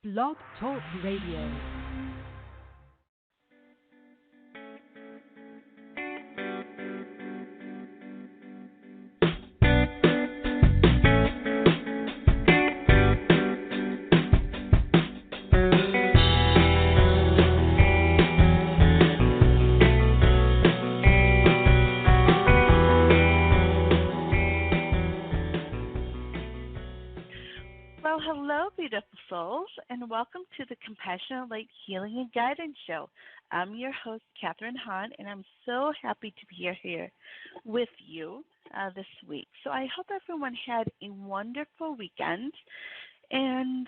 Blog Talk Radio. Well, hello, beautiful souls, and welcome to the Compassionate Light Healing and Guidance Show. I'm your host, Catharine Han, and I'm so happy to be here with you this week. So I hope everyone had a wonderful weekend, and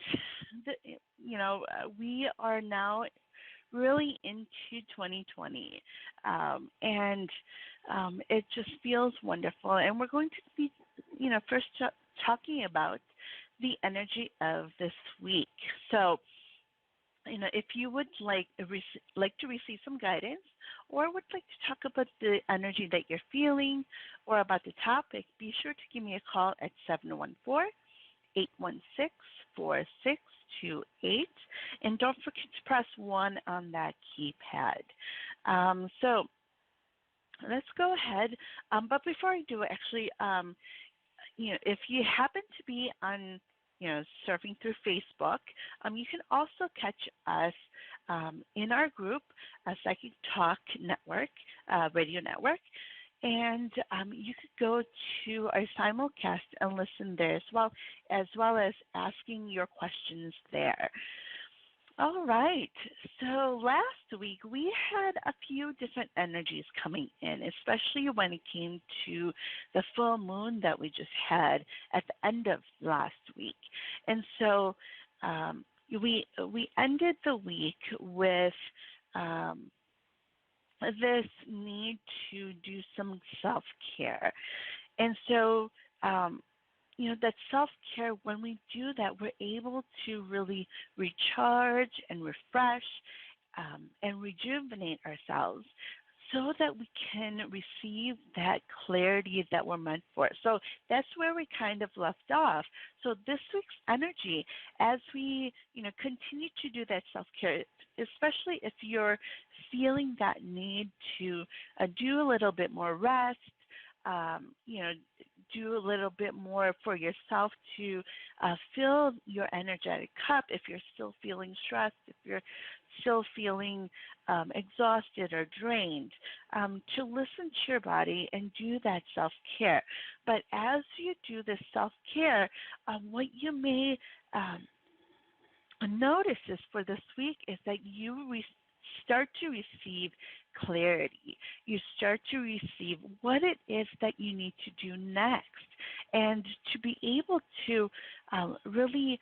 we are now really into 2020, and it just feels wonderful. And we're going to be, first talking about the energy of this week. So, if you would like to receive some guidance, or would like to talk about the energy that you're feeling, or about the topic, be sure to give me a call at 714-816-4628, and don't forget to press 1 on that keypad. So let's go ahead. But before I do, actually, if you happen to be on, surfing through Facebook, you can also catch us in our group, Psychic Talk Network, Radio Network, and you could go to our simulcast and listen there as well as asking your questions there. All right. So last week we had a few different energies coming in, especially when it came to the full moon that we just had at the end of last week. And so we ended the week with this need to do some self-care. And so that self-care, when we do that, we're able to really recharge and refresh and rejuvenate ourselves so that we can receive that clarity that we're meant for. So that's where we kind of left off. So this week's energy, as we continue to do that self-care, especially if you're feeling that need to do a little bit more rest, do a little bit more for yourself to fill your energetic cup if you're still feeling stressed, if you're still feeling exhausted or drained, to listen to your body and do that self-care. But as you do this self-care, what you may notice is for this week is that you start to receive clarity. You start to receive what it is that you need to do next, and to be able to really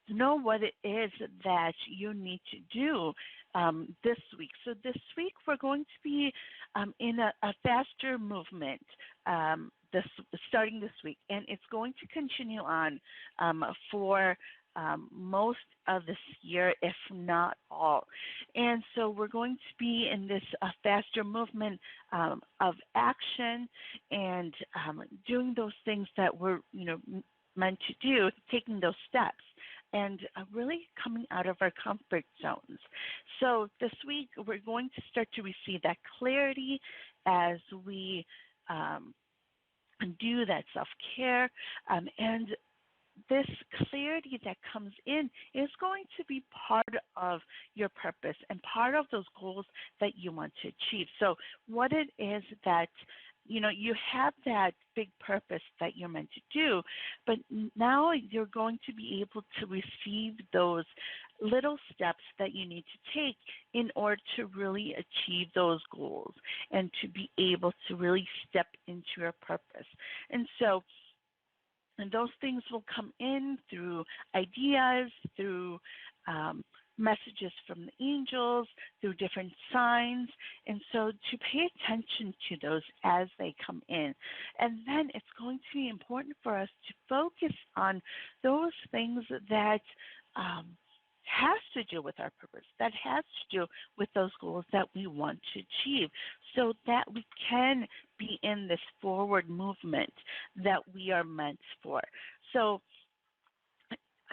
know what it is that you need to do this week. So this week we're going to be in a faster movement starting this week, and it's going to continue on for most of this year, if not all. And so we're going to be in this faster movement of action and doing those things that we're meant to do, taking those steps, and really coming out of our comfort zones. So this week we're going to start to receive that clarity as we do that self-care, and this clarity that comes in is going to be part of your purpose and part of those goals that you want to achieve. So what it is that, you have that big purpose that you're meant to do, but now you're going to be able to receive those little steps that you need to take in order to really achieve those goals and to be able to really step into your purpose. And those things will come in through ideas, through messages from the angels, through different signs. And so to pay attention to those as they come in. And then it's going to be important for us to focus on those things that has to do with our purpose, that has to do with those goals that we want to achieve, so that we can be in this forward movement that we are meant for. So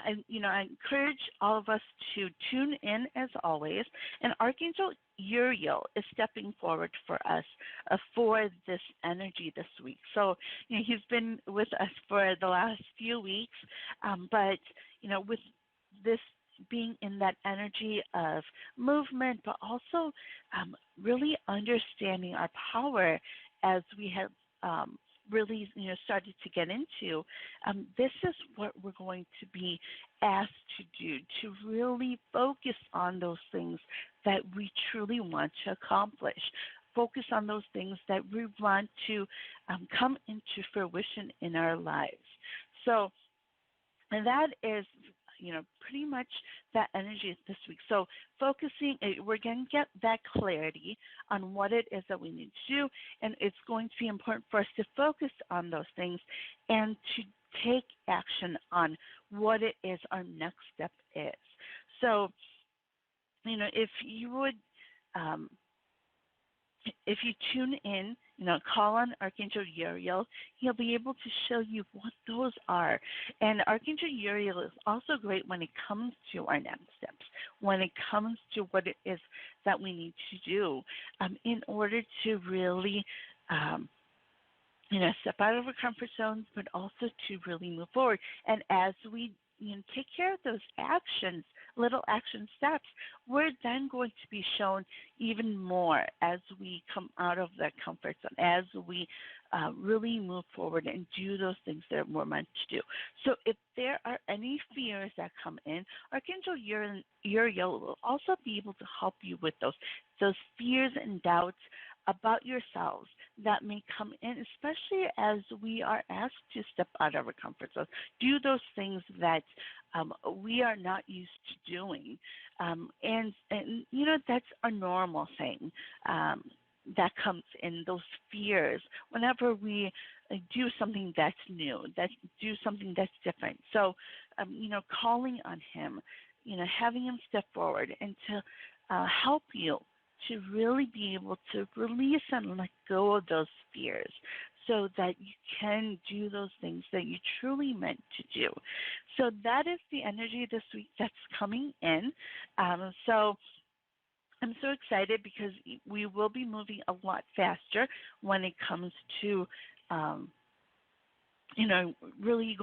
I encourage all of us to tune in as always. And Archangel Uriel is stepping forward for us for this energy this week. So, he's been with us for the last few weeks, but, with this being in that energy of movement, but also really understanding our power as we have really started to get into, this is what we're going to be asked to do, to really focus on those things that we truly want to accomplish. Focus on those things that we want to come into fruition in our lives. So, and that is, pretty much that energy this week. So focusing, we're going to get that clarity on what it is that we need to do, and it's going to be important for us to focus on those things and to take action on what it is our next step is. So, if you would, if you tune in, call on Archangel Uriel, he'll be able to show you what those are. And Archangel Uriel is also great when it comes to our next steps, when it comes to what it is that we need to do in order to really, step out of our comfort zones, but also to really move forward. And as we take care of those actions, little action steps, we're then going to be shown even more as we come out of that comfort zone, as we really move forward and do those things that we're meant to do. So if there are any fears that come in, Archangel Uriel will also be able to help you with those fears and doubts about yourselves that may come in, especially as we are asked to step out of our comfort zone, do those things that we are not used to doing. And that's a normal thing that comes in, those fears, whenever we do something that's new, do something that's different. So, calling on him, having him step forward and to help you to really be able to release and let go of those fears so that you can do those things that you truly meant to do. So that is the energy this week that's coming in. So I'm so excited because we will be moving a lot faster when it comes to, really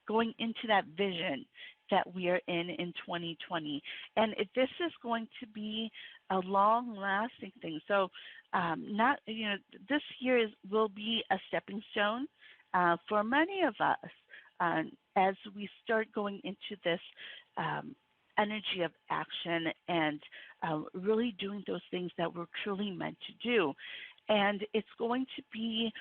going into that vision that we are in 2020. And this is going to be a long-lasting thing. So this year will be a stepping stone for many of us as we start going into this energy of action and really doing those things that we're truly meant to do. And it's going to be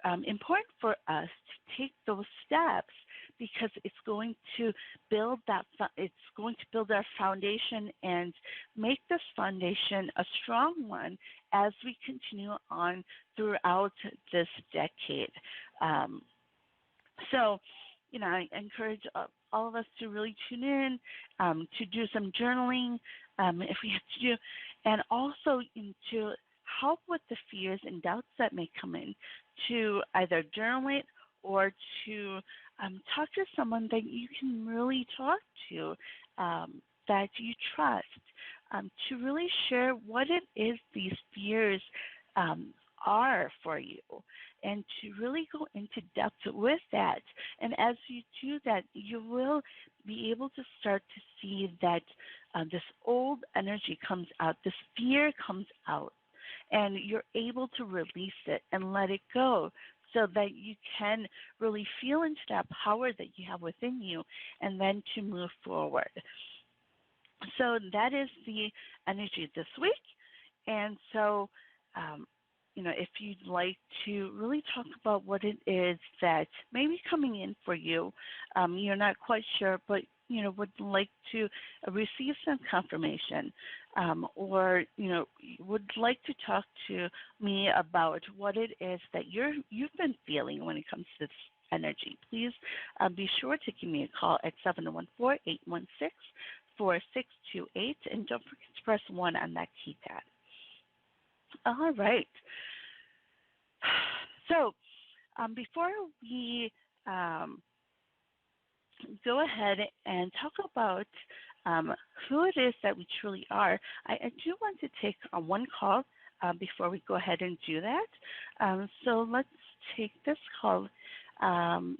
important for us to take those steps because it's going to build our foundation and make this foundation a strong one as we continue on throughout this decade. So, I encourage all of us to really tune in, to do some journaling if we have to do, and also to help with the fears and doubts that may come in, to either journal it or to talk to someone that you can really talk to, that you trust, to really share what it is these fears are for you, and to really go into depth with that. And as you do that, you will be able to start to see that this old energy comes out, this fear comes out, and you're able to release it and let it go so that you can really feel into that power that you have within you and then to move forward. So that is the energy this week. And so, if you'd like to really talk about what it is that may be coming in for you, you're not quite sure, but would like to receive some confirmation, or would like to talk to me about what it is that you've been feeling when it comes to this energy, please be sure to give me a call at 714-816-4628, and don't forget to press 1 on that keypad. All right. So before we go ahead and talk about um, who it is that we truly are. I do want to take one call before we go ahead and do that. So let's take this call.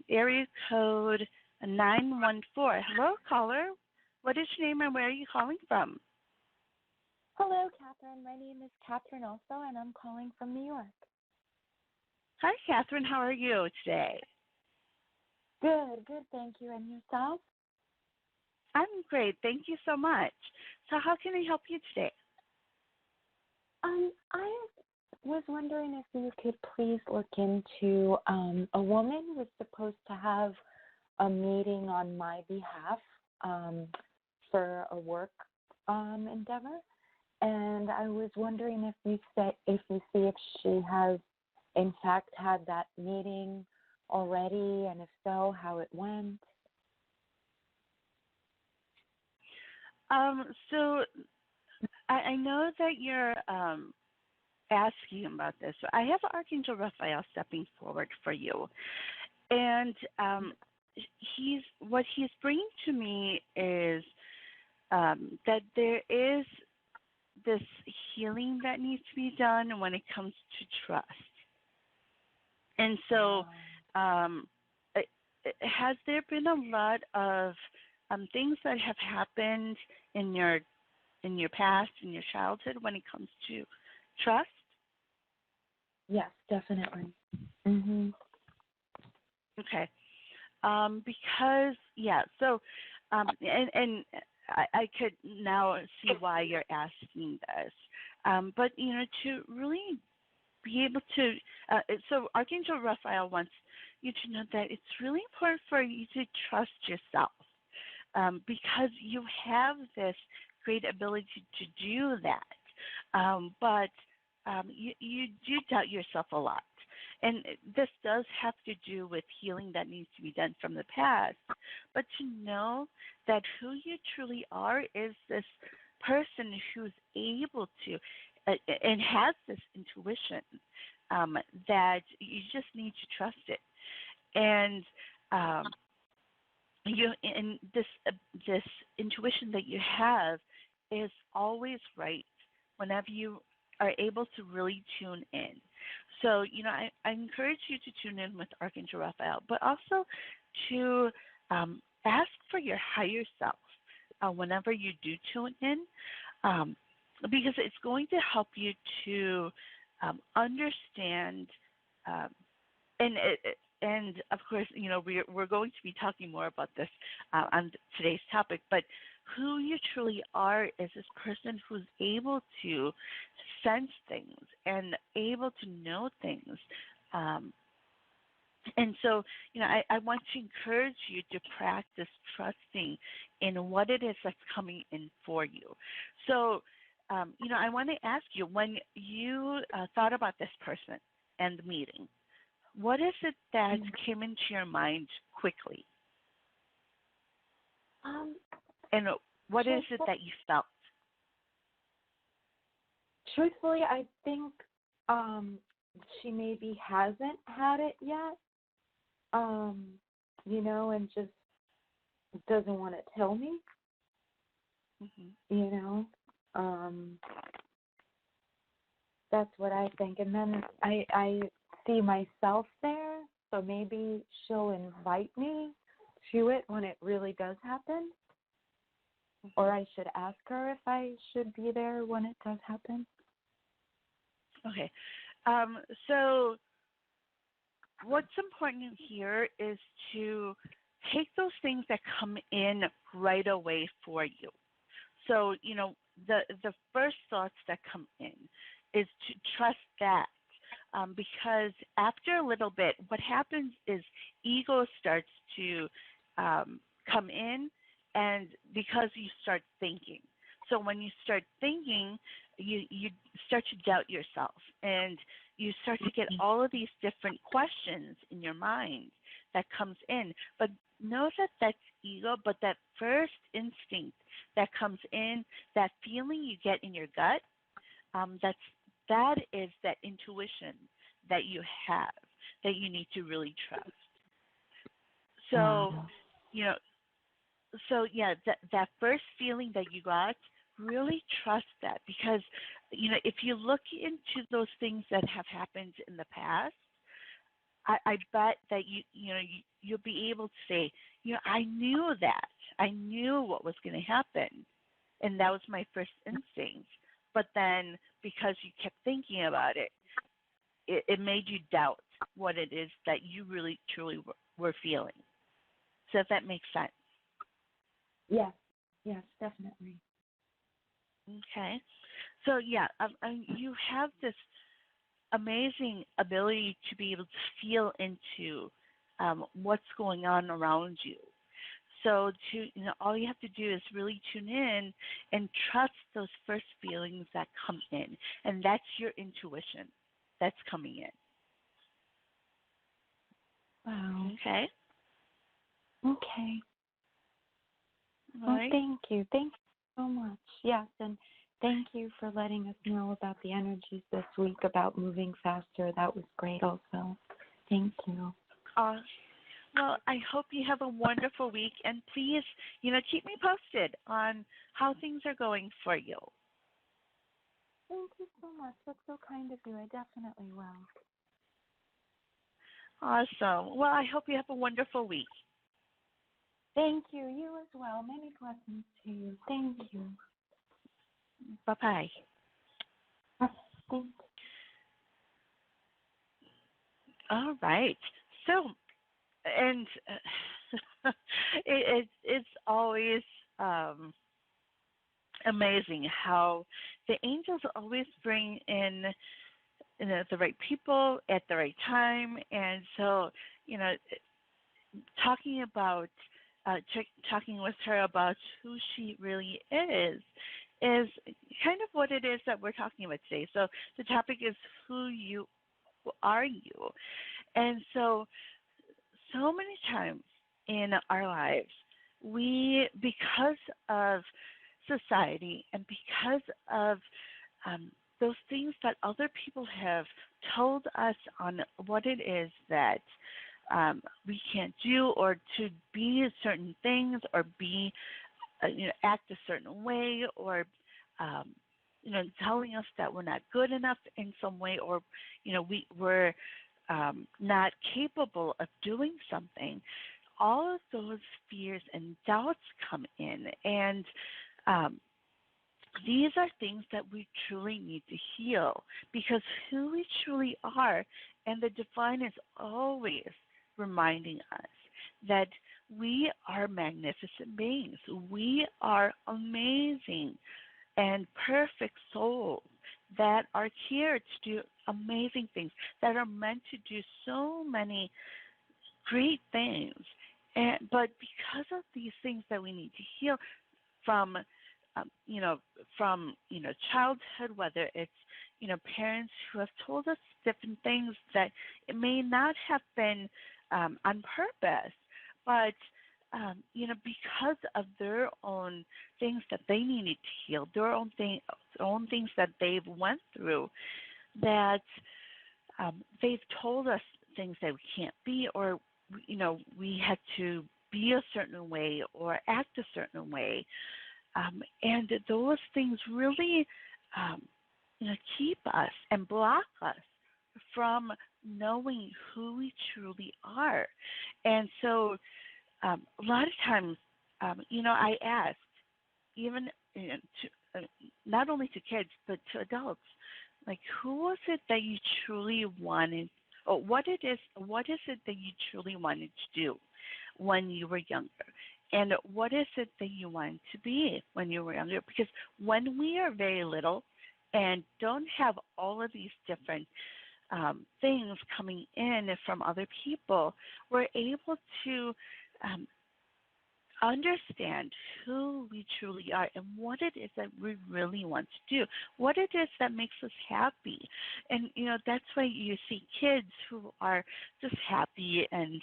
Area code 914. Hello, caller. What is your name and where are you calling from? Hello, Catherine. My name is Catherine also, and I'm calling from New York. Hi, Catherine. How are you today? Good, good, thank you. And yourself? I'm great. Thank you so much. So how can I help you today? I was wondering if you could please look into a woman was supposed to have a meeting on my behalf for a work endeavor, and I was wondering if you see if she has in fact had that meeting already, and if so, how it went. So I know that you're asking about this. So I have Archangel Raphael stepping forward for you, and what he's bringing to me is that there is this healing that needs to be done when it comes to trust. And so, has there been a lot of things that have happened in your past, in your childhood, when it comes to trust? Yes, definitely. Mhm. Okay. Because so, and I could now see why you're asking this. But to really be able to, so Archangel Raphael wants you to know that it's really important for you to trust yourself, because you have this great ability to do that. But you do doubt yourself a lot. And this does have to do with healing that needs to be done from the past. But to know that who you truly are is this person who's able to and has this intuition, that you just need to trust it. And this intuition that you have is always right whenever you are able to really tune in. So, I encourage you to tune in with Archangel Raphael, but also to ask for your higher self whenever you do tune in, because it's going to help you to understand, and of course, we're going to be talking more about this on today's topic, but who you truly are is this person who's able to sense things and able to know things. And so, I want to encourage you to practice trusting in what it is that's coming in for you. So, I want to ask you, when you thought about this person and the meeting, what is it that came into your mind quickly? And what is it that you felt? Truthfully, I think she maybe hasn't had it yet, and just doesn't want to tell me, That's what I think. And then I see myself there, so maybe she'll invite me to it when it really does happen. Or I should ask her if I should be there when it does happen. Okay. So what's important here is to take those things that come in right away for you. So, the first thoughts that come in is to trust that. Because after a little bit, what happens is ego starts to come in, and because you start thinking. So when you start thinking, you start to doubt yourself, and you start to get all of these different questions in your mind that comes in. But know that that's ego, but that first instinct that comes in, that feeling you get in your gut, that is that intuition that you have, that you need to really trust. So, so yeah, that first feeling that you got, really trust that, because if you look into those things that have happened in the past, I bet that you'll be able to say, I knew that. I knew what was going to happen, and that was my first instinct. But then, because you kept thinking about it, it made you doubt what it is that you really truly were feeling. So if that makes sense. Yes, yes, definitely. Okay. So yeah, you have this amazing ability to be able to feel into what's going on around you. So all you have to do is really tune in and trust those first feelings that come in, and that's your intuition that's coming in. Wow. Okay. Okay. All Well, right. thank you. Thank you so much. Yes, and thank you for letting us know about the energies this week about moving faster. That was great also. Thank you. Well, I hope you have a wonderful week, and please, keep me posted on how things are going for you. Thank you so much. That's so kind of you. I definitely will. Awesome. Well, I hope you have a wonderful week. Thank you. You as well. Many blessings to you. Thank you. Bye-bye. Thank you. All right. So, and it's always amazing how the angels always bring in the right people at the right time. And so, talking about talking with her about who she really is kind of what it is that we're talking about today. So the topic is who are you? And so many times in our lives, because of society and because of those things that other people have told us on what it is that we can't do, or to be certain things, or be, act a certain way, or telling us that we're not good enough in some way, or we're not capable of doing something. All of those fears and doubts come in, and these are things that we truly need to heal, because who we truly are, and the divine is always reminding us that we are magnificent beings. We are amazing and perfect souls that are here to do amazing things, that are meant to do so many great things. But because of these things that we need to heal from, childhood, whether it's, parents who have told us different things that it may not have been on purpose, but because of their own things that they needed to heal, their own things that they've went through, that they've told us things that we can't be, or we had to be a certain way or act a certain way, and those things really keep us and block us from knowing who we truly are. And so a lot of times, I ask, even not only to kids but to adults, like, who was it that you truly wanted, or what is it that you truly wanted to do when you were younger? And what is it that you wanted to be when you were younger? Because when we are very little and don't have all of these different things coming in from other people, we're able to understand who we truly are and what it is that we really want to do, what it is that makes us happy. And, that's why you see kids who are just happy and,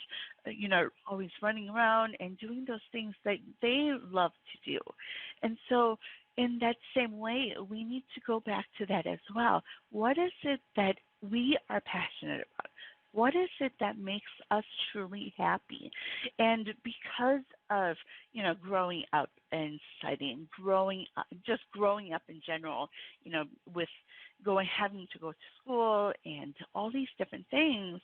always running around and doing those things that they love to do. And so in that same way, we need to go back to that as well. What is it that we are passionate about? What is it that makes us truly happy? And because of, growing up in society and just growing up in general, with having to go to school and all these different things,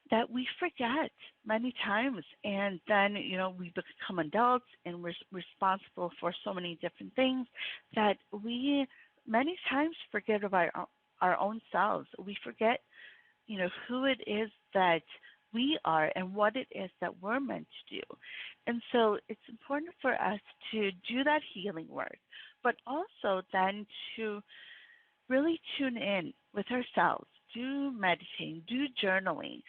that we forget many times. And then, we become adults and we're responsible for so many different things that we many times forget about our own selves. We forget, who it is that we are and what it is that we're meant to do. And so it's important for us to do that healing work, but also then to really tune in with ourselves, do meditating, do journaling,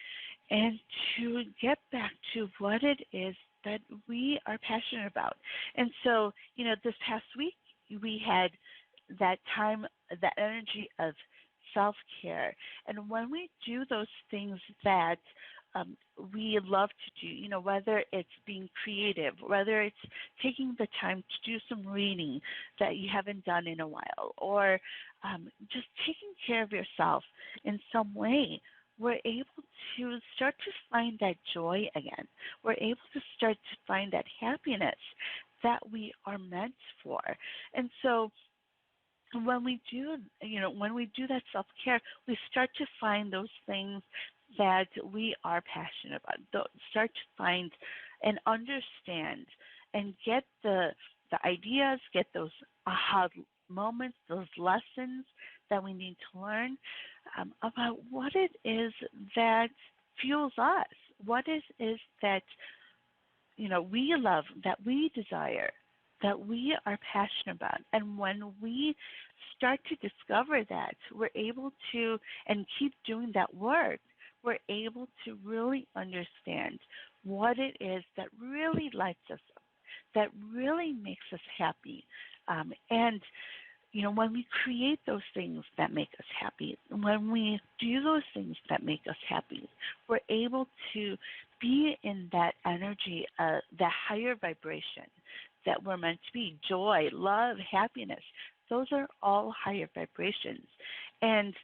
and to get back to what it is that we are passionate about. And so, this past week we had that time, that energy of self care. And when we do those things that we love to do, whether it's being creative, whether it's taking the time to do some reading that you haven't done in a while, or just taking care of yourself in some way, we're able to start to find that joy again. We're able to start to find that happiness that we are meant for. And so when we do, when we do that self-care, we start to find those things that we are passionate about, start to find and understand and get the ideas, get those aha moments, those lessons that we need to learn about what it is that fuels us, what it is that, we love, that we desire, that we are passionate about. And when we start to discover that, we're able to, and keep doing that work, we're able to really understand what it is that really lights us up, that really makes us happy. And, when we create those things that make us happy, when we do those things that make us happy, we're able to be in that energy, that higher vibration that we're meant to be. Joy, love, happiness, those are all higher vibrations. And,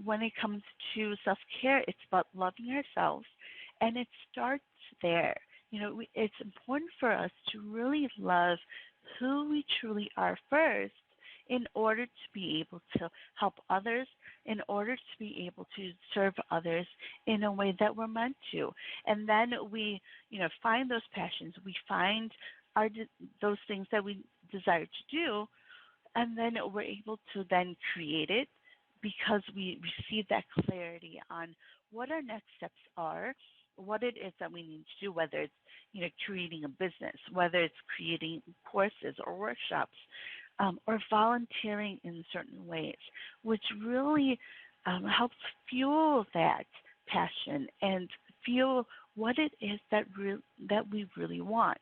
when it comes to self-care, it's about loving ourselves, and it starts there. It's important for us to really love who we truly are first in order to be able to help others, in order to be able to serve others in a way that we're meant to. And then we, find those passions, we find those things that we desire to do, and then we're able to then create it because we receive that clarity on what our next steps are, what it is that we need to do, whether it's, creating a business, whether it's creating courses or workshops, or volunteering in certain ways, which really helps fuel that passion and fuel what it is that we really want.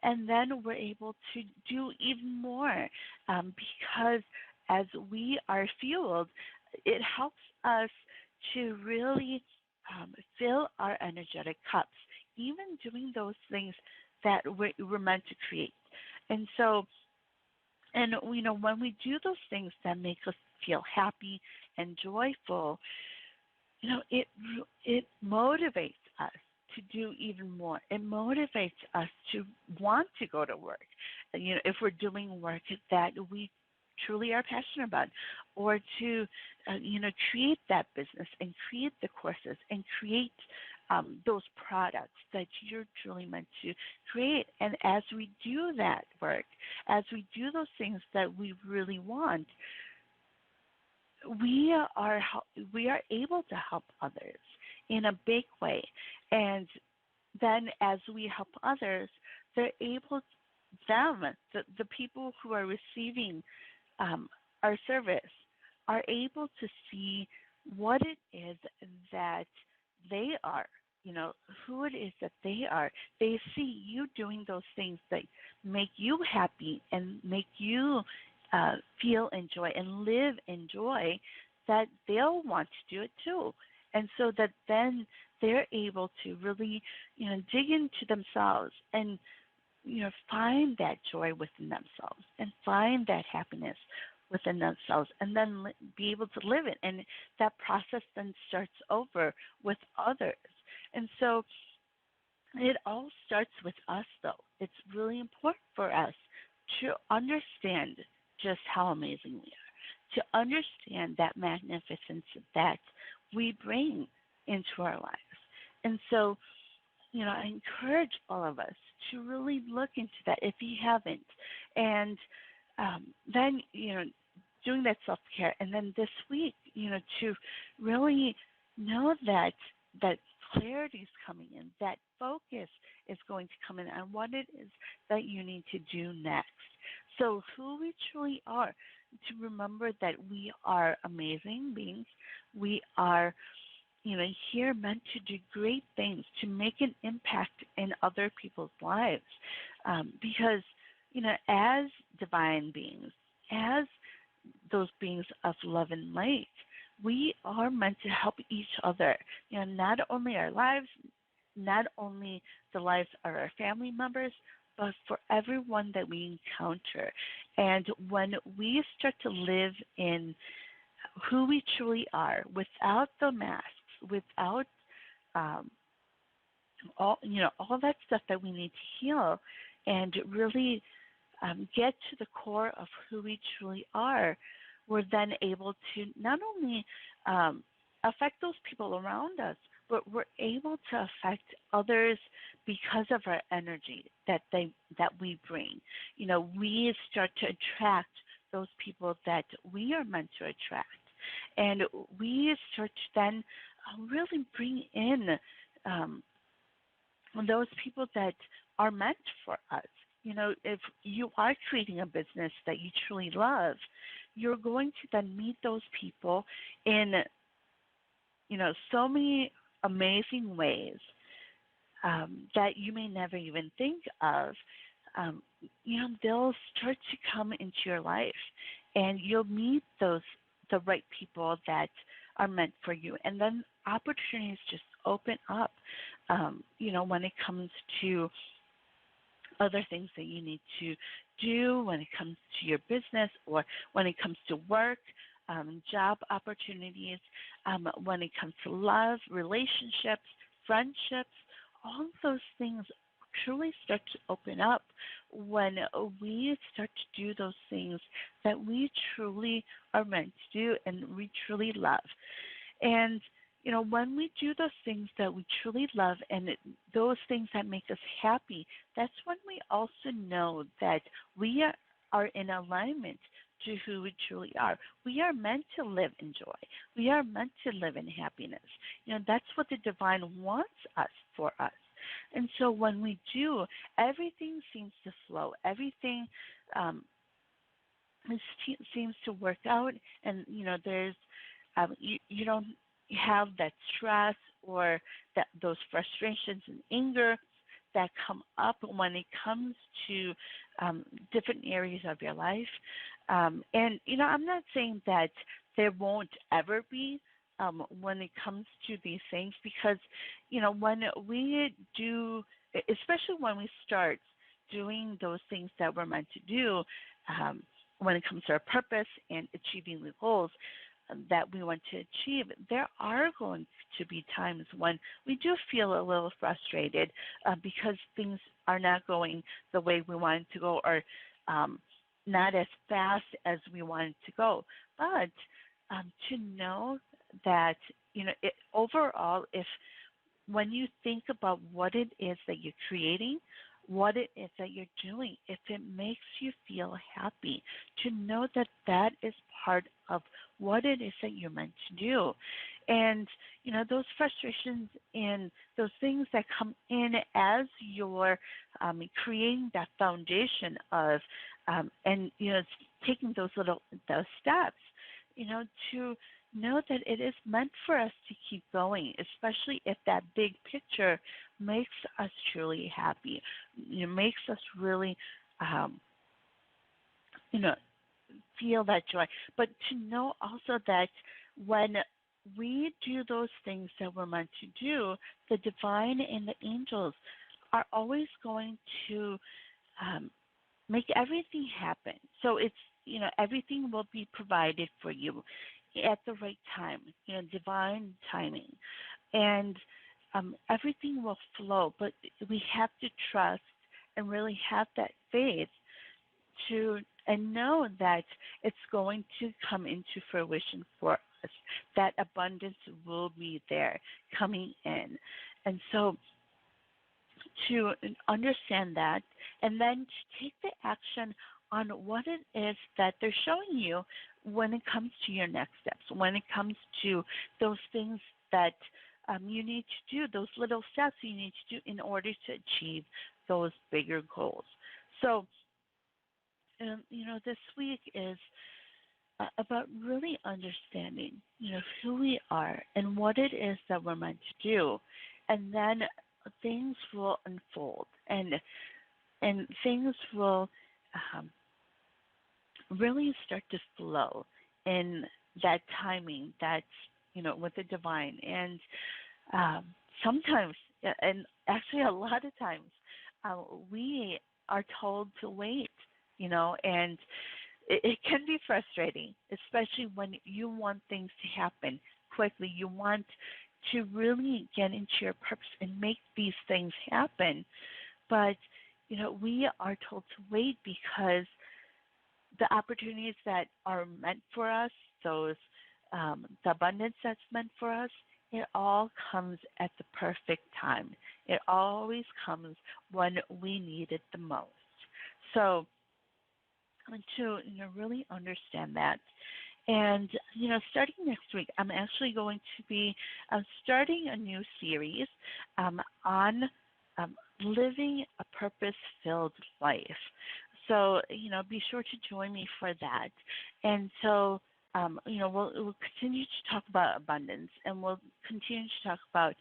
And then we're able to do even more because as we are fueled, it helps us to really fill our energetic cups, even doing those things that we're meant to create. And so, and when we do those things that make us feel happy and joyful, it motivates us to do even more. It motivates us to want to go to work. If we're doing work that we truly are passionate about, or to create that business and create the courses and create those products that you're truly meant to create. And as we do that work, as we do those things that we really want, we are able to help others in a big way. And then as we help others, they're able, the people who are receiving our service are able to see what it is that they are, who it is that they are. They see you doing those things that make you happy and make you feel in joy and live in joy, that they'll want to do it too. And so that then they're able to really, dig into themselves and, find that joy within themselves and find that happiness within themselves and then be able to live it. And that process then starts over with others. And so it all starts with us, though. It's really important for us to understand just how amazing we are, to understand that magnificence that we bring into our lives. And so, I encourage all of us to really look into that if you haven't. And then, doing that self care. And then this week, to really know that clarity is coming in, that focus is going to come in on what it is that you need to do next. So, who we truly are, to remember that we are amazing beings. We are here meant to do great things, to make an impact in other people's lives. Because, as divine beings, as those beings of love and light, we are meant to help each other. Not only our lives, not only the lives of our family members, but for everyone that we encounter. And when we start to live in who we truly are, without the masks, without all that stuff that we need to heal, and really get to the core of who we truly are, we're then able to not only affect those people around us, but we're able to affect others because of our energy that we bring. We start to attract those people that we are meant to attract, and we start to then really bring in those people that are meant for us. If you are creating a business that you truly love, you're going to then meet those people in, so many amazing ways that you may never even think of. They'll start to come into your life, and you'll meet the right people that are meant for you, and then opportunities just open up. When it comes to other things that you need to do, when it comes to your business, or when it comes to work, job opportunities, when it comes to love, relationships, friendships, all of those things truly start to open up when we start to do those things that we truly are meant to do and we truly love. And when we do those things that we truly love and those things that make us happy, that's when we also know that we are in alignment to who we truly are. We are meant to live in joy. We are meant to live in happiness. That's what the divine wants for us. And so when we do, everything seems to flow. Everything seems to work out, and there's you don't have that stress or those frustrations and anger that come up when it comes to different areas of your life. And I'm not saying that there won't ever be when it comes to these things, because when we do, especially when we start doing those things that we're meant to do, when it comes to our purpose and achieving the goals that we want to achieve, there are going to be times when we do feel a little frustrated because things are not going the way we want it to go, or not as fast as we want it to go. But to know that, overall, when you think about what it is that you're creating, what it is that you're doing, if it makes you feel happy, to know that that is part of what it is that you're meant to do. And, those frustrations and those things that come in as you're creating that foundation of, and, taking those steps, to know that it is meant for us to keep going, especially if that big picture makes us truly happy. It makes us really, feel that joy. But to know also that when we do those things that we're meant to do, the divine and the angels are always going to make everything happen. So it's everything will be provided for you at the right time, divine timing. And everything will flow, but we have to trust and really have that faith to and know that it's going to come into fruition for us. That abundance will be there coming in. And so to understand that and then to take the action on what it is that they're showing you when it comes to your next steps, when it comes to those things that you need to do, those little steps you need to do in order to achieve those bigger goals. So, this week is about really understanding, who we are and what it is that we're meant to do, and then things will unfold and things will really start to flow in that timing that's with the divine. And sometimes, and actually a lot of times, we are told to wait, and it can be frustrating, especially when you want things to happen quickly. You want to really get into your purpose and make these things happen. But, we are told to wait because the opportunities that are meant for us, the abundance that's meant for us, it all comes at the perfect time. It always comes when we need it the most. So to really understand that, and starting next week, I'm actually going to be starting a new series on living a purpose-filled life. So be sure to join me for that. And so we'll continue to talk about abundance, and we'll continue to talk about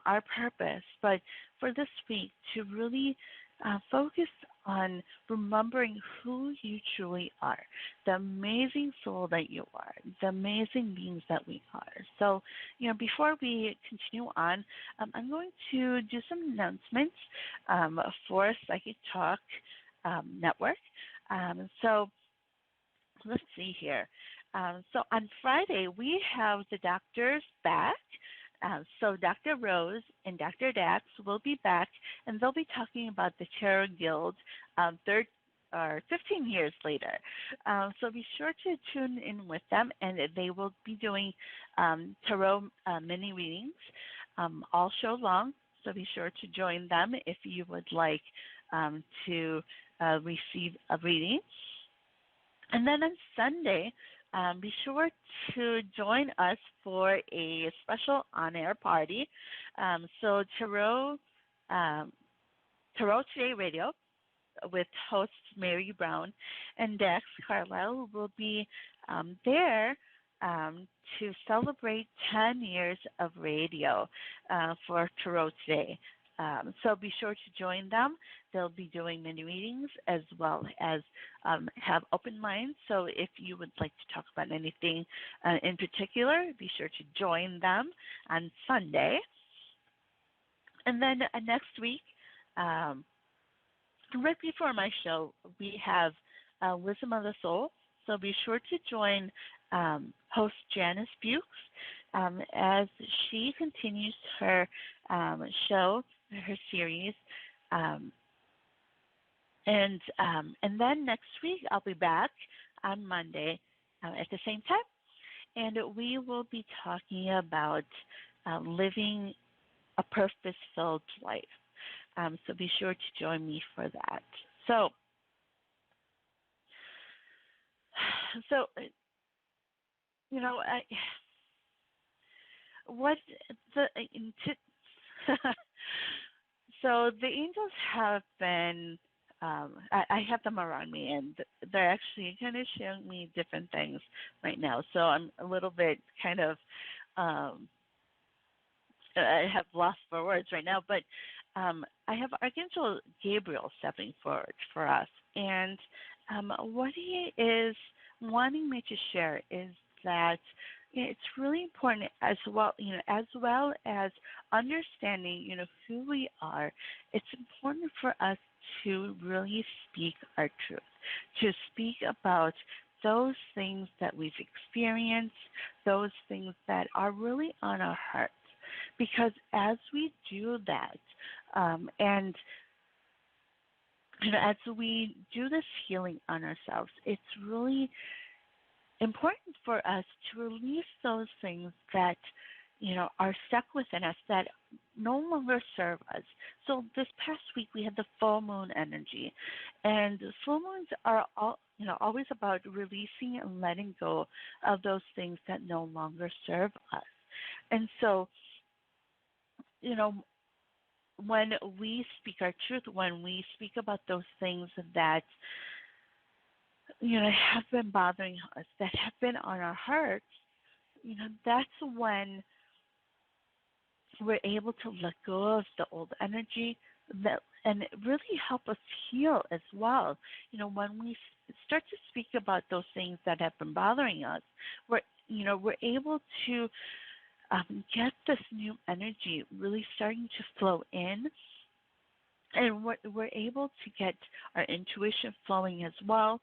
our purpose. But for this week, to really focus on remembering who you truly are, the amazing soul that you are, the amazing beings that we are. So, before we continue on, I'm going to do some announcements for Psychic Talk Network. So let's see here. So on Friday, we have the doctors back. So Dr. Rose and Dr. Dax will be back, and they'll be talking about the Tarot Guild 15 years later. So be sure to tune in with them, and they will be doing tarot mini readings all show long. So be sure to join them if you would like to receive a reading. And then on Sunday, be sure to join us for a special on-air party. So Tarot Today Radio with hosts Mary Brown and Dax Carlisle will be there to celebrate 10 years of radio for Tarot Today. So be sure to join them. They'll be doing many readings as well as have open lines. So if you would like to talk about anything in particular, be sure to join them on Sunday. And then next week, right before my show, we have Wisdom of the Soul. So be sure to join host Janice Bukes as she continues her show, her series. And then next week, I'll be back on Monday at the same time. And we will be talking about living a purpose-filled life. So be sure to join me for that. So so the angels have been, I have them around me, and they're actually kind of showing me different things right now. So I'm a little bit kind of, I have lost for words right now, but I have Archangel Gabriel stepping forward for us. And what he is wanting me to share is that it's really important as well as understanding, who we are. It's important for us to really speak our truth, to speak about those things that we've experienced, those things that are really on our hearts. Because as we do that, and as we do this healing on ourselves, it's really important for us to release those things that are stuck within us that no longer serve us. So this past week we had the full moon energy, and full moons are always about releasing and letting go of those things that no longer serve us. And so when we speak our truth, when we speak about those things that have been bothering us, that have been on our hearts, that's when we're able to let go of the old energy and really help us heal as well. When we start to speak about those things that have been bothering us, we're able to get this new energy really starting to flow in, and we're able to get our intuition flowing as well.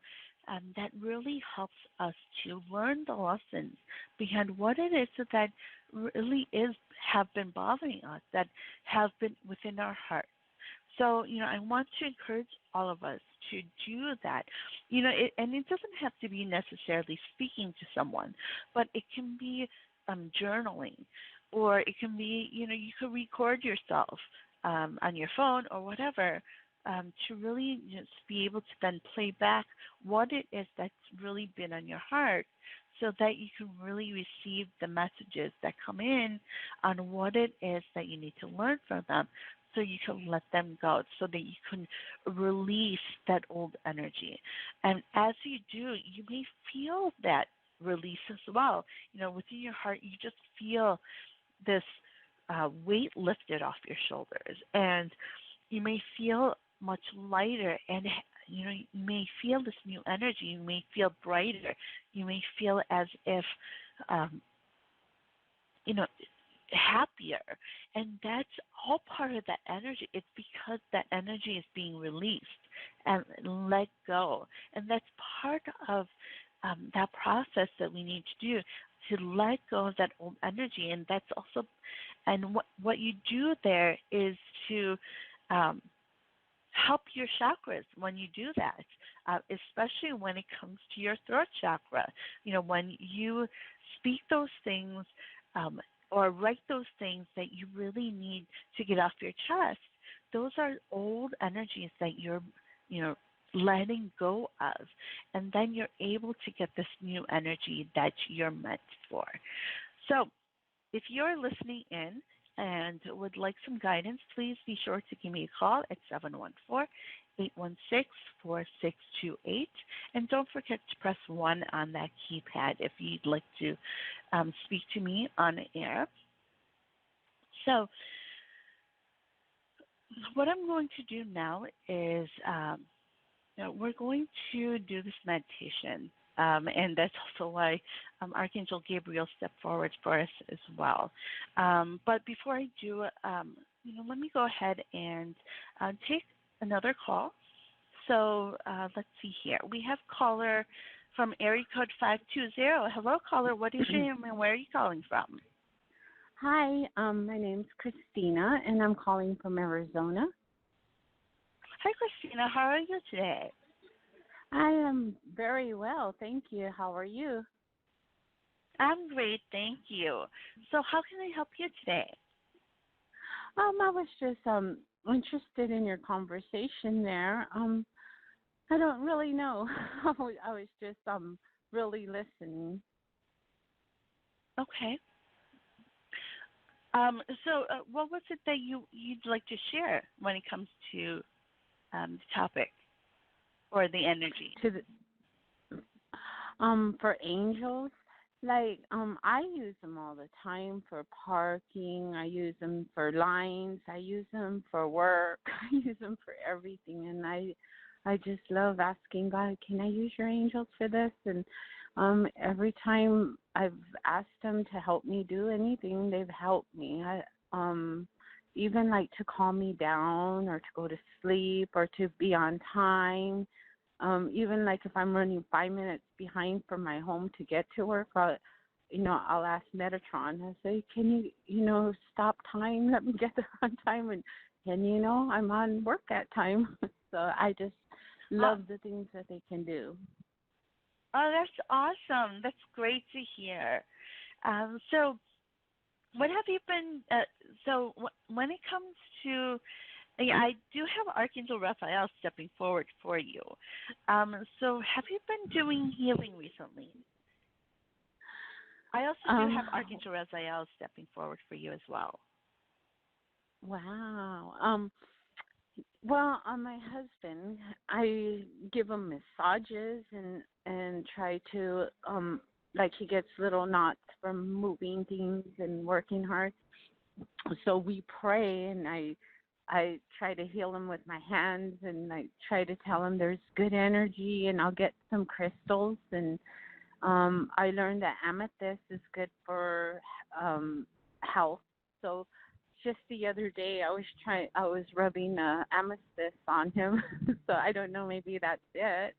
That really helps us to learn the lessons behind what it is that really have been bothering us, that have been within our hearts. So, I want to encourage all of us to do that. And it doesn't have to be necessarily speaking to someone, but it can be journaling, or it can be, you could record yourself on your phone or whatever, to really just be able to then play back what it is that's really been on your heart, so that you can really receive the messages that come in on what it is that you need to learn from them, so you can let them go, so that you can release that old energy. And as you do, you may feel that release as well. Within your heart, you just feel this weight lifted off your shoulders, and you may feel much lighter, and you may feel this new energy. You may feel brighter. You may feel as if happier, and that's all part of that energy. It's because that energy is being released and let go, and that's part of that process that we need to do, to let go of that old energy. And that's also, and what you do there is to help your chakras when you do that, especially when it comes to your throat chakra. When you speak those things or write those things that you really need to get off your chest, those are old energies that you're, letting go of. And then you're able to get this new energy that you're meant for. So if you're listening in and would like some guidance, please be sure to give me a call at 714-816-4628. And don't forget to press 1 on that keypad if you'd like to speak to me on air. So what I'm going to do now is we're going to do this meditation. And that's also why Archangel Gabriel stepped forward for us as well. But before I do, let me go ahead and take another call. So let's see here. We have caller from area code 520. Hello, caller. What is your name and where are you calling from? Hi, my name's Christina, and I'm calling from Arizona. Hi, Christina. How are you today? I am very well, thank you. How are you? I'm great, thank you. So how can I help you today? I was just interested in your conversation there. I don't really know. I was just really listening. Okay. So what was it that you'd like to share when it comes to the topic or the energy? For angels, like I use them all the time for parking. I use them for lines. I use them for work. I use them for everything, and I just love asking God, can I use your angels for this? And every time I've asked them to help me do anything, they've helped me. even like to calm me down or to go to sleep or to be on time. Even like if I'm running 5 minutes behind from my home to get to work, I'll ask Metatron. I say, can you, stop time, let me get there on time, and I'm on work at time. So I just love the things that they can do. Oh, that's awesome. That's great to hear. So what have you been, when it comes to, I do have Archangel Raphael stepping forward for you. So have you been doing healing recently? I also do have Archangel Raphael stepping forward for you as well. Wow. Well, on my husband, I give him massages and try to like he gets little knots from moving things and working hard. So we pray, and I try to heal him with my hands, and I try to tell him there's good energy, and I'll get some crystals. And I learned that amethyst is good for health. So just the other day, I was rubbing amethyst on him. So I don't know, maybe that's it.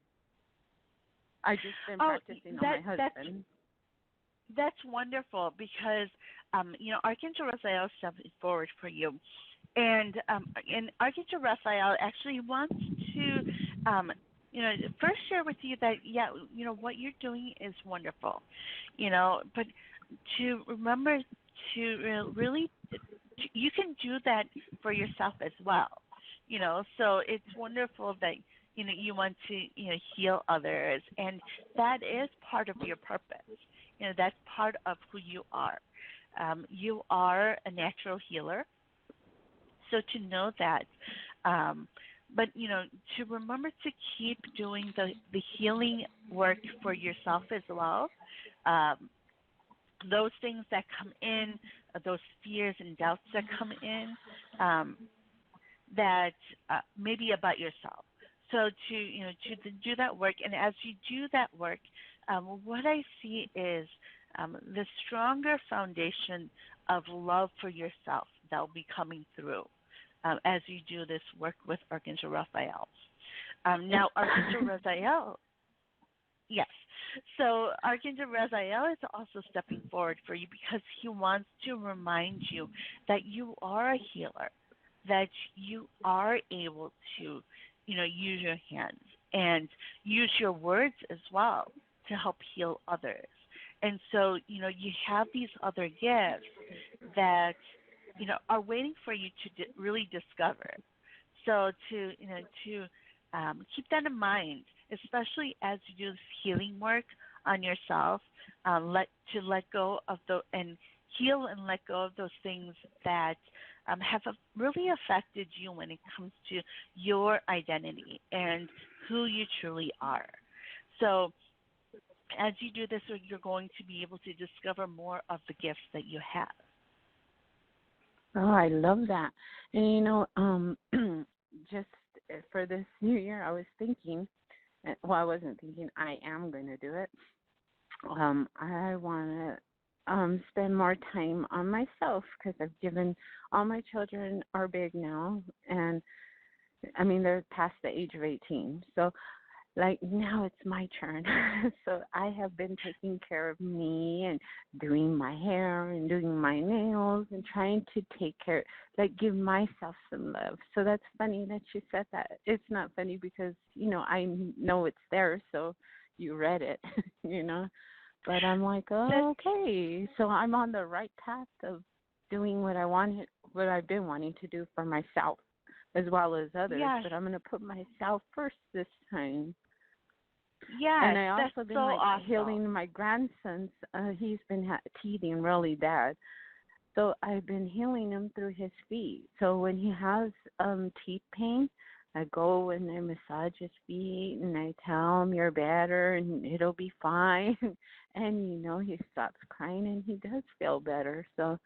I just been practicing on my husband. That's wonderful because Archangel Raphael stepping forward for you, and Archangel Raphael actually wants to first share with you that what you're doing is wonderful, but to remember to really you can do that for yourself as well, so it's wonderful that you want to heal others, and that is part of your purpose. That's part of who you are. You are a natural healer, so to know that, but to remember to keep doing the healing work for yourself as well. Those things that come in, those fears and doubts that come in, that maybe about yourself. So to do that work, and as you do that work, what I see is the stronger foundation of love for yourself that will be coming through as you do this work with Archangel Raphael. Now, Archangel Raphael, yes. So Archangel Raphael is also stepping forward for you because he wants to remind you that you are a healer, that you are able to, use your hands and use your words as well to help heal others. And so, you have these other gifts that, are waiting for you to really discover. So to keep that in mind, especially as you do this healing work on yourself, let go of and heal and let go of those things that have really affected you when it comes to your identity and who you truly are. So as you do this, you're going to be able to discover more of the gifts that you have. Oh, I love that. And, just for this new year, I was thinking, I wasn't thinking, I am going to do it. I want to spend more time on myself because I've given, all my children are big now, and they're past the age of 18. So like now it's my turn. So I have been taking care of me and doing my hair and doing my nails and trying to take care, give myself some love. So that's funny that you said that. It's not funny because, I know it's there, so you read it, But I'm like, oh, okay. So I'm on the right path of doing what I've been wanting to do for myself as well as others. Yes. But I'm going to put myself first this time. Yeah, and I also that's been so like awesome. healing my grandson's. He's been teething really bad, so I've been healing him through his feet. So when he has teeth pain, I go and I massage his feet and I tell him you're better and it'll be fine. And he stops crying and he does feel better. So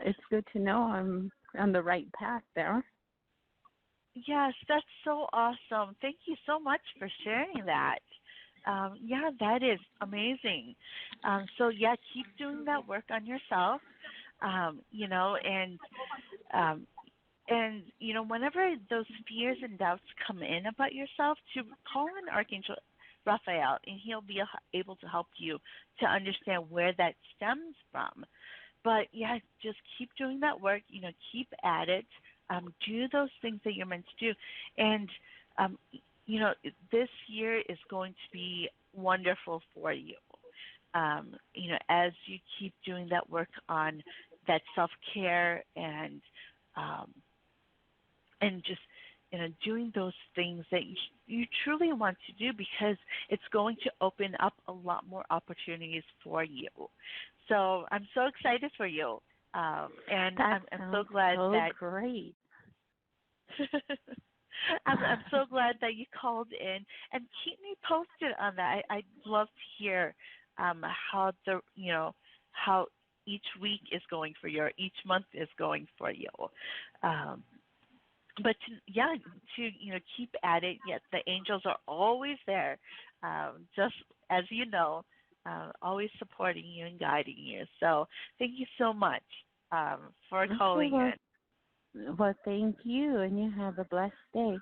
it's good to know I'm on the right path there. Yes, that's so awesome. Thank you so much for sharing that. That is amazing. So keep doing that work on yourself. Um, whenever those fears and doubts come in about yourself, to call on Archangel Raphael, and he'll be able to help you to understand where that stems from. But yeah, just keep doing that work. Keep at it. Do those things that you're meant to do, and um, this year is going to be wonderful for you. As you keep doing that work on that self care um, and just doing those things that you truly want to do, because it's going to open up a lot more opportunities for you. So I'm so excited for you, and I'm so glad that great. I'm so glad that you called in, and keep me posted on that. I'd love to hear how how each week is going for you, or each month is going for you. Um, but keep at it. Yes, the angels are always there, just as you know, always supporting you and guiding you. So thank you so much for calling in. Well, thank you, and you have a blessed day.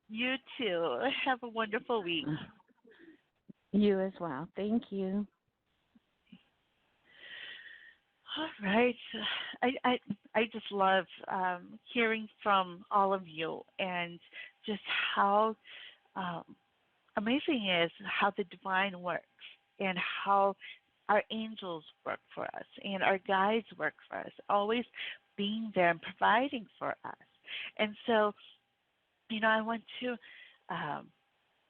You too. Have a wonderful week. You as well. Thank you. All right. I just love hearing from all of you, and just how amazing it is how the divine works, and how our angels work for us, and our guides work for us, always being there and providing for us. And so, I want to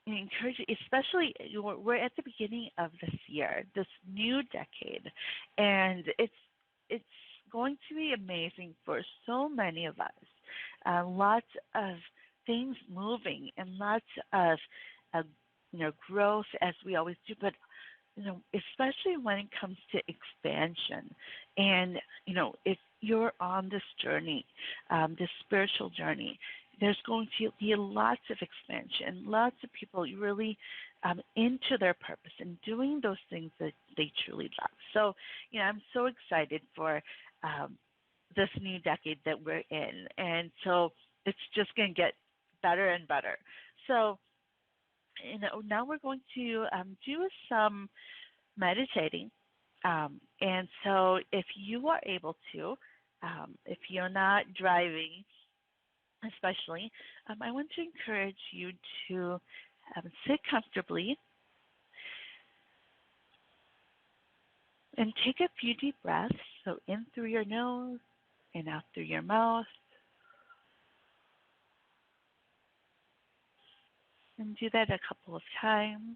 encourage you, especially we're at the beginning of this year, this new decade, and it's going to be amazing for so many of us. Lots of things moving, and lots of growth, as we always do, but especially when it comes to expansion. And if you're on this journey, this spiritual journey, there's going to be lots of expansion, lots of people really into their purpose and doing those things that they truly love. So, I'm so excited for this new decade that we're in. And so it's just going to get better and better. So, now we're going to do some meditating. And so if you are able to, if you're not driving, especially, I want to encourage you to sit comfortably and take a few deep breaths. So in through your nose and out through your mouth. And do that a couple of times.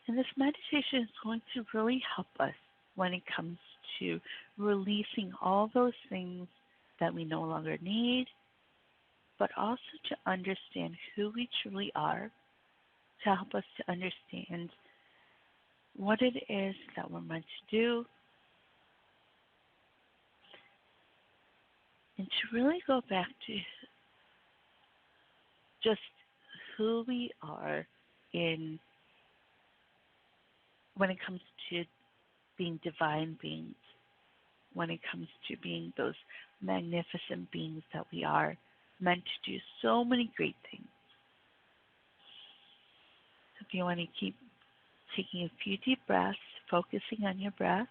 And this meditation is going to really help us when it comes to releasing all those things that we no longer need, but also to understand who we truly are, to help us to understand what it is that we're meant to do, and to really go back to just who we are in when it comes to being divine beings, when it comes to being those magnificent beings that we are, meant to do so many great things. So if you want to keep taking a few deep breaths, focusing on your breath.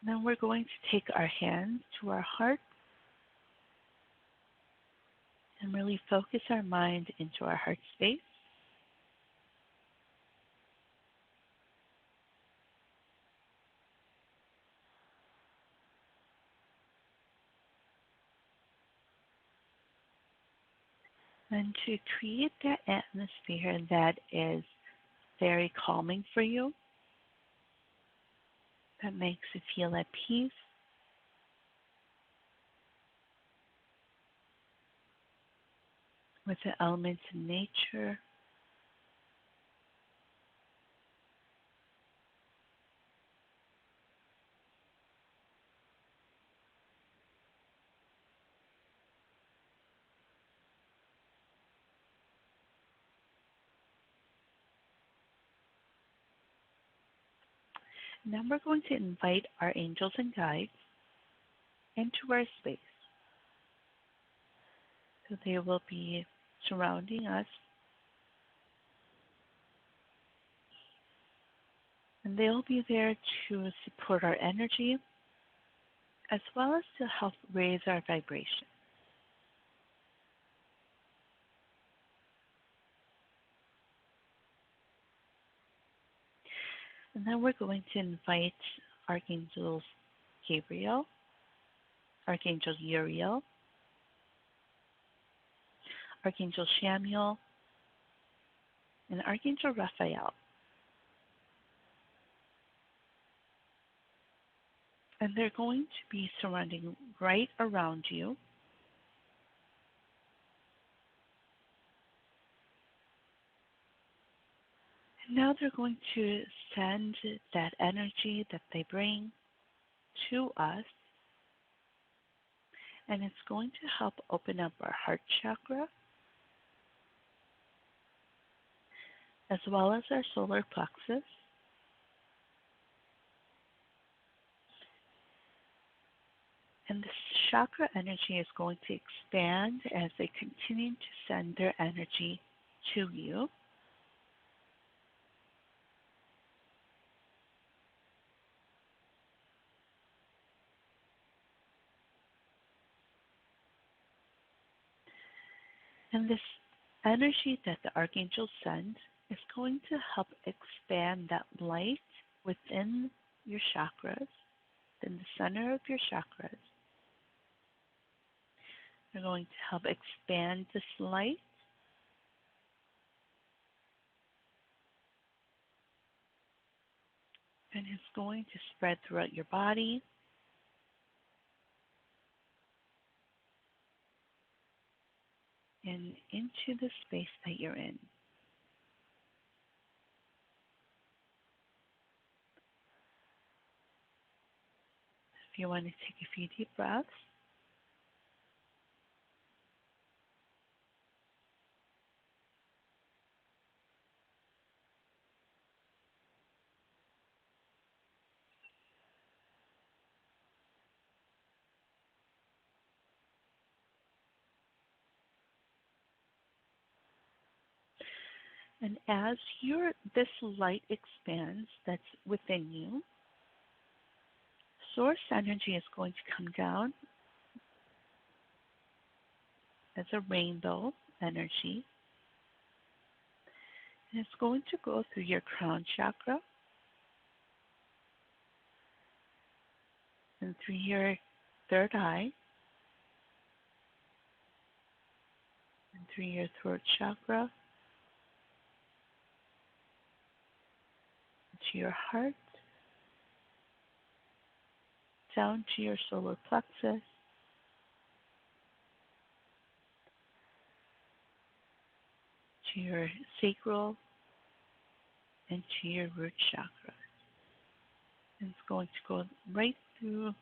Then we're going to take our hands to our heart and really focus our mind into our heart space. And to create that atmosphere that is very calming for you, that makes you feel at peace, with the elements in nature. Now we're going to invite our angels and guides into our space. So they will be surrounding us, and they'll be there to support our energy as well as to help raise our vibration. And then we're going to invite Archangels Gabriel, Archangel Uriel, Archangel Shamiel, and Archangel Raphael. And they're going to be surrounding right around you. And now they're going to send that energy that they bring to us. And it's going to help open up our heart chakra, as well as our solar plexus. And this chakra energy is going to expand as they continue to send their energy to you. And this energy that the archangels send is going to help expand that light within your chakras, in the center of your chakras. They're going to help expand this light and it's going to spread throughout your body. And into the space that you're in. If you want to take a few deep breaths. And as this light expands that's within you, source energy is going to come down as a rainbow energy. And it's going to go through your crown chakra and through your third eye and through your throat chakra, to your heart, down to your solar plexus, to your sacral, and to your root chakra. And it's going to go right through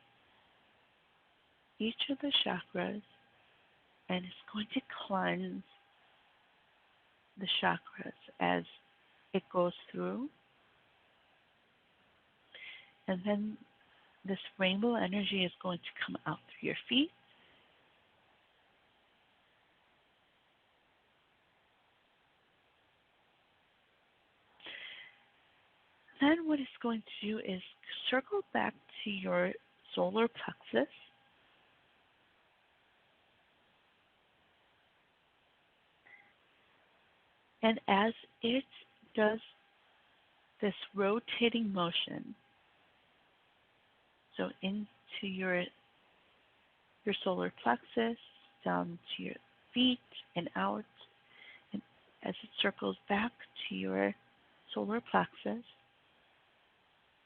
each of the chakras, and it's going to cleanse the chakras as it goes through. And then this rainbow energy is going to come out through your feet. Then what it's going to do is circle back to your solar plexus. And as it does this rotating motion, so into your solar plexus, down to your feet and out, and as it circles back to your solar plexus,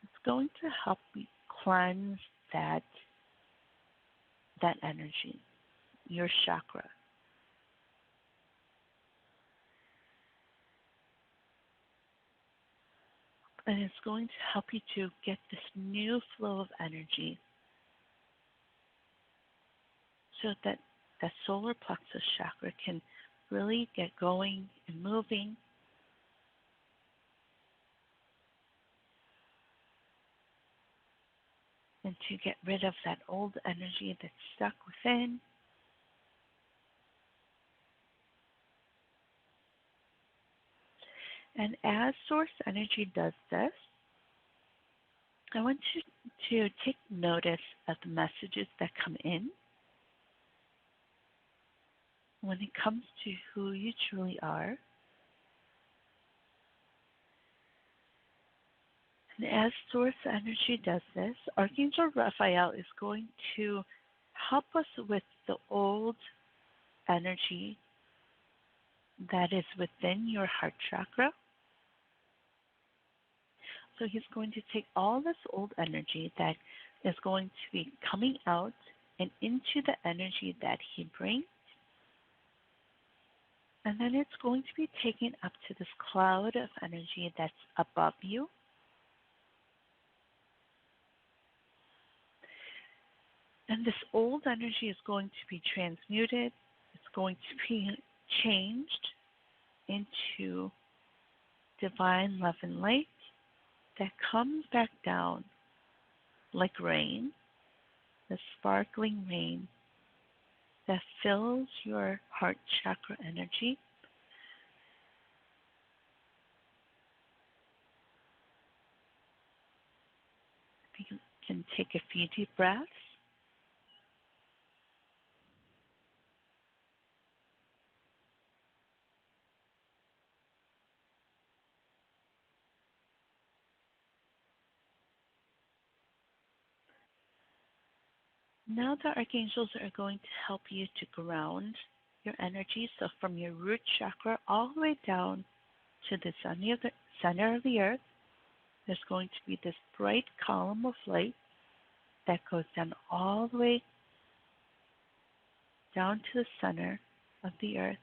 it's going to help you cleanse that energy, your chakra. And it's going to help you to get this new flow of energy so that that solar plexus chakra can really get going and moving. and to get rid of that old energy that's stuck within. And as source energy does this, I want you to take notice of the messages that come in when it comes to who you truly are. And as source energy does this, Archangel Raphael is going to help us with the old energy that is within your heart chakra. So he's going to take all this old energy that is going to be coming out and into the energy that he brings. And then it's going to be taken up to this cloud of energy that's above you. And this old energy is going to be transmuted. It's going to be changed into divine love and light that comes back down like rain, the sparkling rain that fills your heart chakra energy. You can take a few deep breaths. Now the archangels are going to help you to ground your energy. So from your root chakra all the way down to the center of the earth, there's going to be this bright column of light that goes down all the way down to the center of the earth.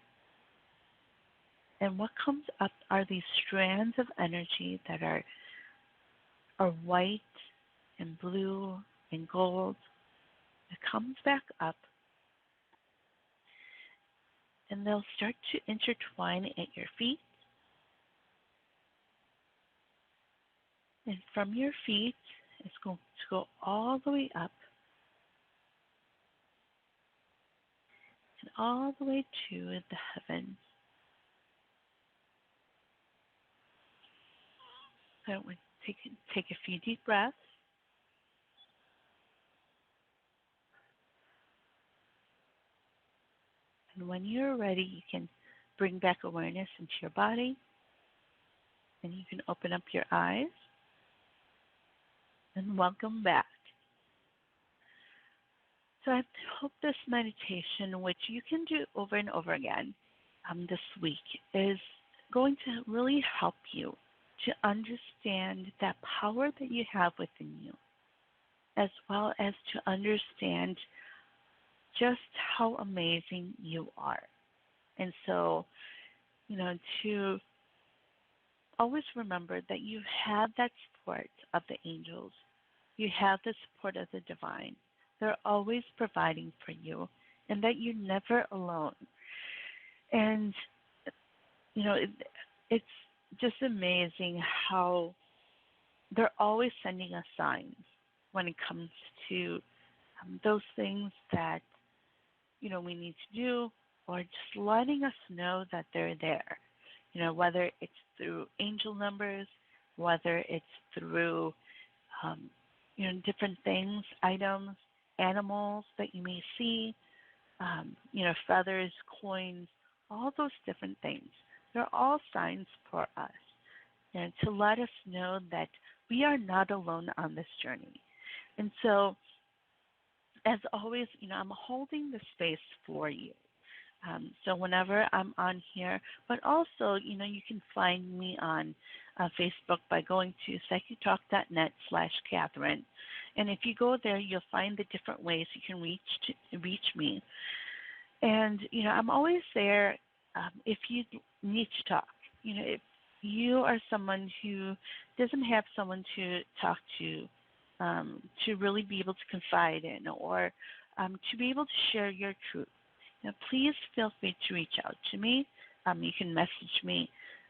And what comes up are these strands of energy that are white and blue and gold. It comes back up, and they'll start to intertwine at your feet. And from your feet, it's going to go all the way up and all the way to the heavens. So I want to take a few deep breaths. And when you're ready, you can bring back awareness into your body, and you can open up your eyes. And welcome back. So I hope this meditation, which you can do over and over again this week, is going to really help you to understand that power that you have within you, as well as to understand just how amazing you are. And so, to always remember that you have that support of the angels. You have the support of the divine. They're always providing for you, and that you're never alone. And, it's just amazing how they're always sending us signs when it comes to those things that, we need to do, or just letting us know that they're there. Whether it's through angel numbers, whether it's through, different things, items, animals that you may see, feathers, coins, all those different things. They're all signs for us, and to let us know that we are not alone on this journey. And so, as always, I'm holding the space for you. So whenever I'm on here, but also, you can find me on Facebook by going to psychictalk.net/Catharine. And if you go there, you'll find the different ways you can reach me. And, I'm always there if you need to talk. If you are someone who doesn't have someone to talk to really be able to confide in, or to be able to share your truth, please feel free to reach out to me. You can message me,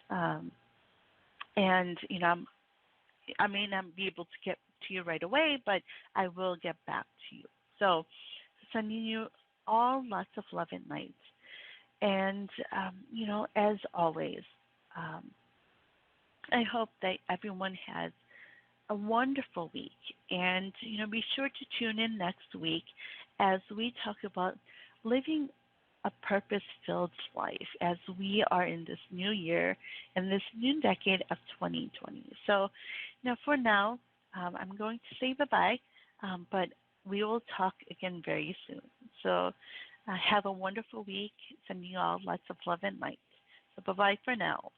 and I may not be able to get to you right away, but I will get back to you. So, sending you all lots of love and light. And, as always, um, I hope that everyone has a wonderful week. And, be sure to tune in next week as we talk about living a purpose filled life as we are in this new year and this new decade of 2020. So, for now, I'm going to say bye bye, but we will talk again very soon. So, have a wonderful week. Sending you all lots of love and light. So, bye bye for now.